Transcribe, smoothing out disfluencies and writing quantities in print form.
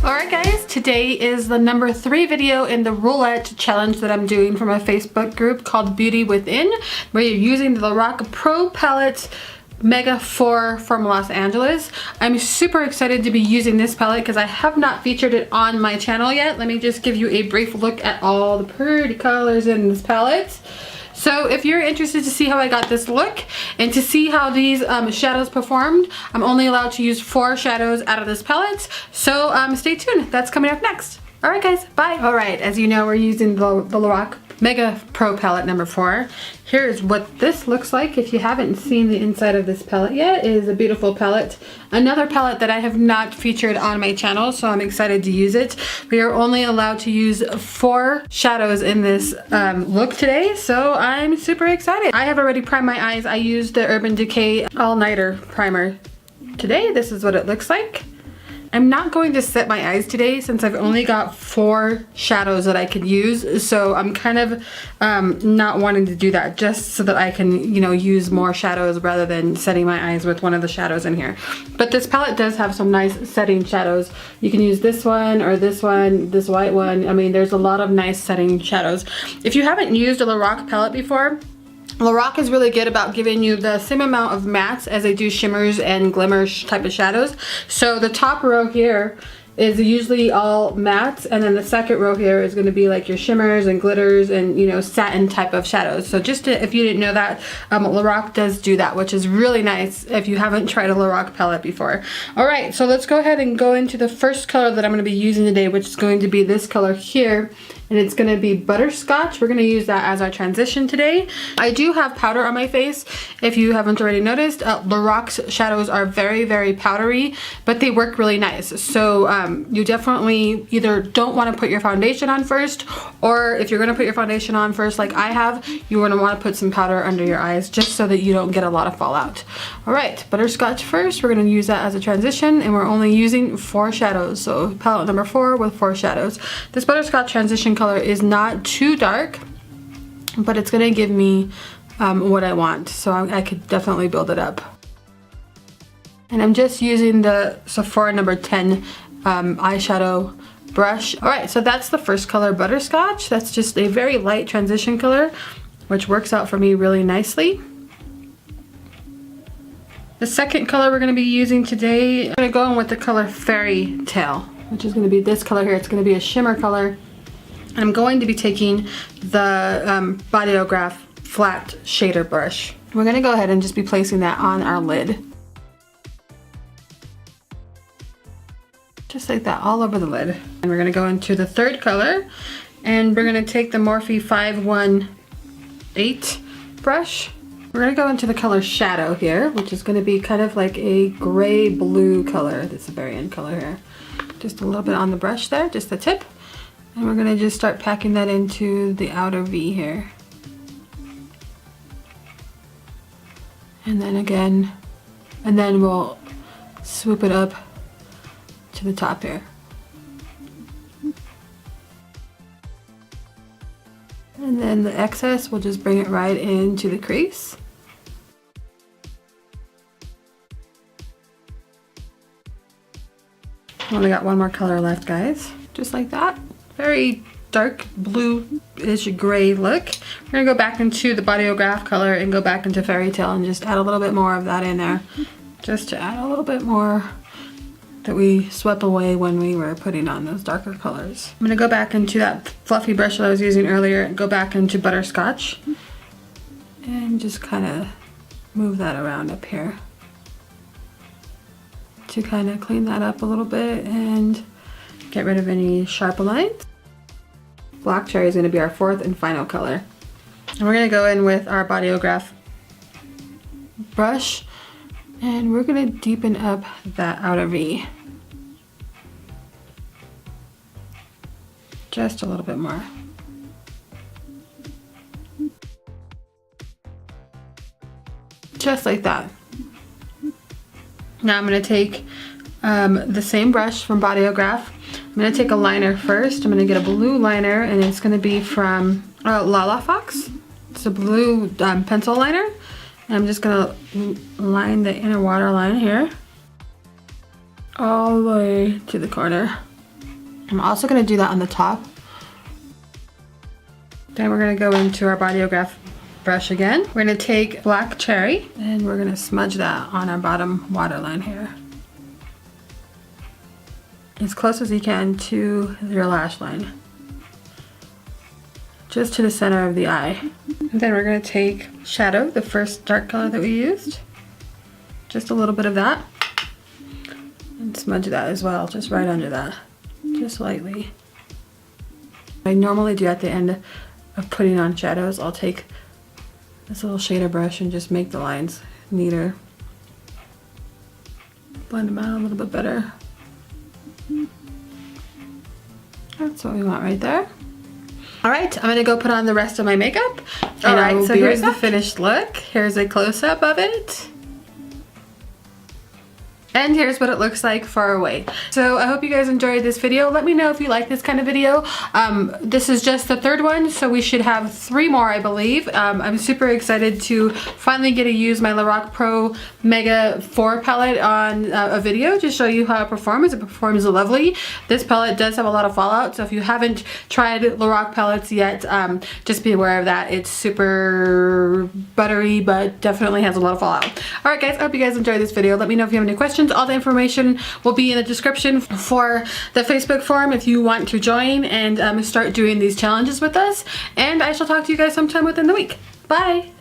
Alright guys, today is the number 3 video in the Roulette challenge that I'm doing from a Facebook group called Beauty Within, where you're using the LORAC Pro Palette Mega 4 from Los Angeles. I'm super excited to be using this palette because I have not featured it on my channel yet. Let me just give you a brief look at all the pretty colors in this palette. So if you're interested to see how I got this look and to see how these shadows performed, I'm only allowed to use 4 shadows out of this palette. So stay tuned, that's coming up next. Alright guys, bye. Alright, as you know, we're using the LORAC Mega Pro Palette number 4. Here's what this looks like. If you haven't seen the inside of this palette yet, it is a beautiful palette. Another palette that I have not featured on my channel, so I'm excited to use it. We are only allowed to use 4 shadows in this look today, so I'm super excited. I have already primed my eyes. I used the Urban Decay All Nighter Primer today. This is what it looks like. I'm not going to set my eyes today since I've only got 4 shadows that I could use, so I'm kind of not wanting to do that, just so that I can, you know, use more shadows rather than setting my eyes with one of the shadows in here. But this palette does have some nice setting shadows. You can use this one or this one, this white one. I mean, there's a lot of nice setting shadows. If you haven't used a LORAC palette before, LORAC is really good about giving you the same amount of mattes as they do shimmers and glimmers type of shadows. So the top row here is usually all mattes, and then the second row here is going to be like your shimmers and glitters and, you know, satin type of shadows. So just to, if you didn't know that, LORAC does do that, which is really nice if you haven't tried a LORAC palette before. Alright, so let's go ahead and go into the first color that I'm going to be using today, which is going to be this color here. And it's going to be Butterscotch. We're going to use that as our transition today. I do have powder on my face, if you haven't already noticed. LORAC's shadows are very, very powdery, but they work really nice. So you definitely either don't want to put your foundation on first, or if you're going to put your foundation on first like I have, you're going to want to put some powder under your eyes just so that you don't get a lot of fallout. Alright, Butterscotch first. We're going to use that as a transition, and we're only using 4 shadows. So palette number 4 with 4 shadows. This Butterscotch transition color is not too dark, but it's gonna give me what I want, so I could definitely build it up. And I'm just using the Sephora number 10 eyeshadow brush. Alright, so that's the first color, Butterscotch. That's just a very light transition color, which works out for me really nicely. The second color we're going to be using today, I'm going to go in with the color Fairy Tale, which is going to be this color here. It's going to be a shimmer color. And I'm going to be taking the Bodyography flat shader brush. We're going to go ahead and just be placing that on our lid. Just like that, all over the lid. And we're going to go into the third color, and we're going to take the Morphe 518 brush. We're going to go into the color Shadow here, which is going to be kind of like a gray blue color. That's the very end color here. Just a little bit on the brush there, just the tip. And we're going to just start packing that into the outer V here. And then again, and then we'll swoop it up to the top here. And then the excess, we'll just bring it right into the crease. Only got one more color left, guys. Just like that. Very dark blue-ish gray look. We're gonna go back into the Bodyography color and go back into Fairy Tale and just add a little bit more of that in there. Just to add a little bit more that we swept away when we were putting on those darker colors. I'm gonna go back into that fluffy brush that I was using earlier and go back into Butterscotch and just kind of move that around up here to kind of clean that up a little bit and get rid of any sharp lines. Black Cherry is going to be our 4th and final color. And we're going to go in with our Bodyography brush, and we're going to deepen up that outer V. Just a little bit more. Just like that. Now I'm going to take the same brush from Bodyography. I'm going to take a liner first. I'm going to get a blue liner, and it's going to be from Lala Fox. It's a blue pencil liner. And I'm just going to line the inner waterline here all the way to the corner. I'm also gonna do that on the top. Then we're gonna go into our Bodyography brush again. We're gonna take black cherry and we're gonna smudge that on our bottom waterline here. As close as you can to your lash line. Just to the center of the eye. And then we're gonna take shadow, the first dark color that we used. Just a little bit of that. And smudge that as well, just right under that. Just lightly. I normally do at the end of putting on shadows, I'll take this little shader brush and just make the lines neater. Blend them out a little bit better. That's what we want right there. All right, I'm gonna go put on the rest of my makeup. All right, so here's the finished look. Here's a close-up of it. And here's what it looks like far away. So I hope you guys enjoyed this video. Let me know if you like this kind of video. This is just the third one, so we should have 3 more, I believe. I'm super excited to finally get to use my LORAC Pro Mega 4 palette on a video to show you how it performs. It performs lovely. This palette does have a lot of fallout, so if you haven't tried LORAC palettes yet, just be aware of that. It's super buttery, but definitely has a lot of fallout. All right, guys, I hope you guys enjoyed this video. Let me know if you have any questions. All the information will be in the description for the Facebook forum if you want to join and start doing these challenges with us. And I shall talk to you guys sometime within the week. Bye!